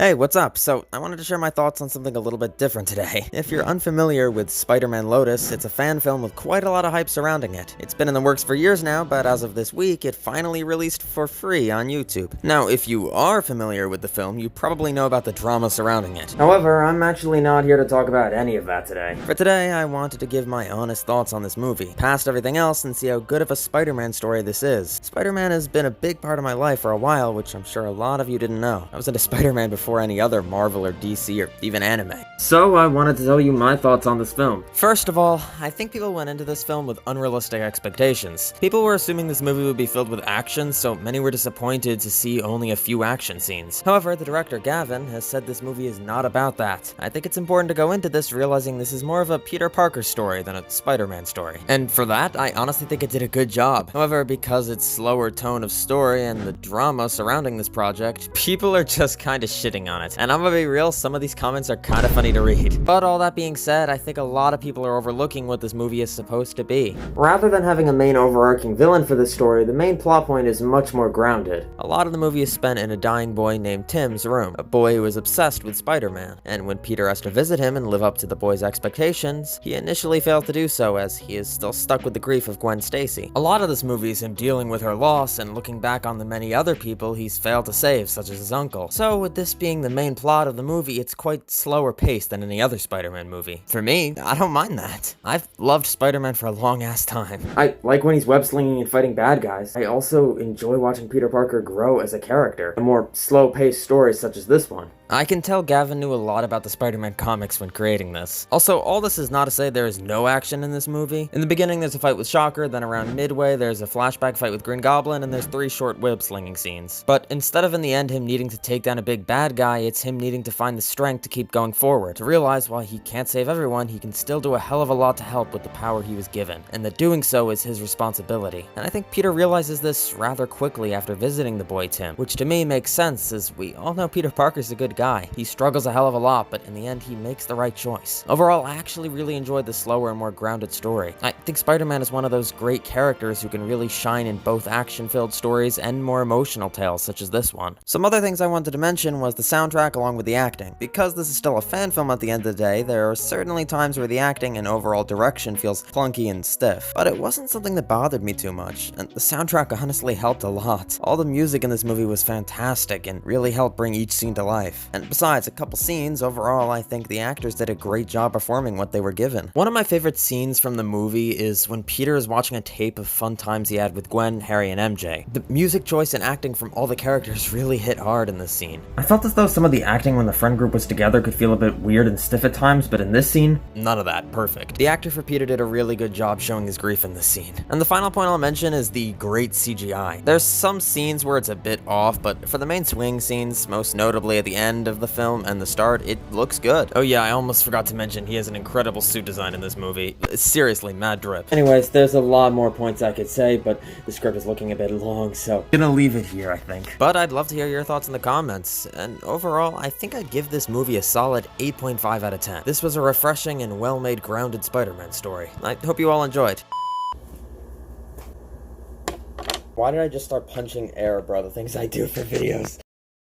Hey, what's up? So, I wanted to share my thoughts on something a little bit different today. If you're unfamiliar with Spider-Man Lotus, it's a fan film with quite a lot of hype surrounding it. It's been in the works for years now, but as of this week, it finally released for free on YouTube. Now, if you are familiar with the film, you probably know about the drama surrounding it. However, I'm actually not here to talk about any of that today. For today, I wanted to give my honest thoughts on this movie, past everything else, and see how good of a Spider-Man story this is. Spider-Man has been a big part of my life for a while, which I'm sure a lot of you didn't know. I was into Spider-Man before any other Marvel or DC or even anime. So I wanted to tell you my thoughts on this film. First of all, I think people went into this film with unrealistic expectations. People were assuming this movie would be filled with action, so many were disappointed to see only a few action scenes. However, the director Gavin has said this movie is not about that. I think it's important to go into this realizing this is more of a Peter Parker story than a Spider-Man story. And for that, I honestly think it did a good job. However, because its slower tone of story and the drama surrounding this project, people are just kinda shitting on it. And I'm gonna be real, some of these comments are kinda funny to read. But all that being said, I think a lot of people are overlooking what this movie is supposed to be. Rather than having a main overarching villain for this story, the main plot point is much more grounded. A lot of the movie is spent in a dying boy named Tim's room, a boy who is obsessed with Spider-Man. And when Peter has to visit him and live up to the boy's expectations, he initially fails to do so as he is still stuck with the grief of Gwen Stacy. A lot of this movie is him dealing with her loss and looking back on the many other people he's failed to save, such as his uncle. So with this being the main plot of the movie, it's quite slower paced than any other Spider-Man movie. For me, I don't mind that. I've loved Spider-Man for a long ass time. I like when he's web-slinging and fighting bad guys. I also enjoy watching Peter Parker grow as a character. A more slow-paced story such as this one. I can tell Gavin knew a lot about the Spider-Man comics when creating this. Also, all this is not to say there is no action in this movie. In the beginning, there's a fight with Shocker, then around midway, there's a flashback fight with Green Goblin, and there's 3 short web-slinging scenes. But instead of in the end him needing to take down a big bad guy, it's him needing to find the strength to keep going forward, to realize while he can't save everyone, he can still do a hell of a lot to help with the power he was given, and that doing so is his responsibility. And I think Peter realizes this rather quickly after visiting the boy Tim, which to me makes sense, as we all know Peter Parker's a good guy. He struggles a hell of a lot, but in the end he makes the right choice. Overall, I actually really enjoyed the slower and more grounded story. I think Spider-Man is one of those great characters who can really shine in both action-filled stories and more emotional tales such as this one. Some other things I wanted to mention was the soundtrack along with the acting. Because this is still a fan film at the end of the day, there are certainly times where the acting and overall direction feels clunky and stiff, but it wasn't something that bothered me too much, and the soundtrack honestly helped a lot. All the music in this movie was fantastic and really helped bring each scene to life. And besides a couple scenes, overall I think the actors did a great job performing what they were given. One of my favorite scenes from the movie is when Peter is watching a tape of fun times he had with Gwen, Harry, and MJ. The music choice and acting from all the characters really hit hard in this scene. I felt as though some of the acting when the friend group was together could feel a bit weird and stiff at times, but in this scene, none of that. Perfect. The actor for Peter did a really good job showing his grief in this scene. And the final point I'll mention is the great CGI. There's some scenes where it's a bit off, but for the main swing scenes, most notably at the end of the film and the start, it looks good. Oh yeah, I almost forgot to mention he has an incredible suit design in this movie. Seriously, mad drip. Anyways, there's a lot more points I could say, but the script is looking a bit long, so gonna leave it here, I think. But I'd love to hear your thoughts in the comments, and overall, I think I'd give this movie a solid 8.5 out of 10. This was a refreshing and well-made, grounded Spider-Man story. I hope you all enjoyed. Why did I just start punching air, bro? The things I do for videos.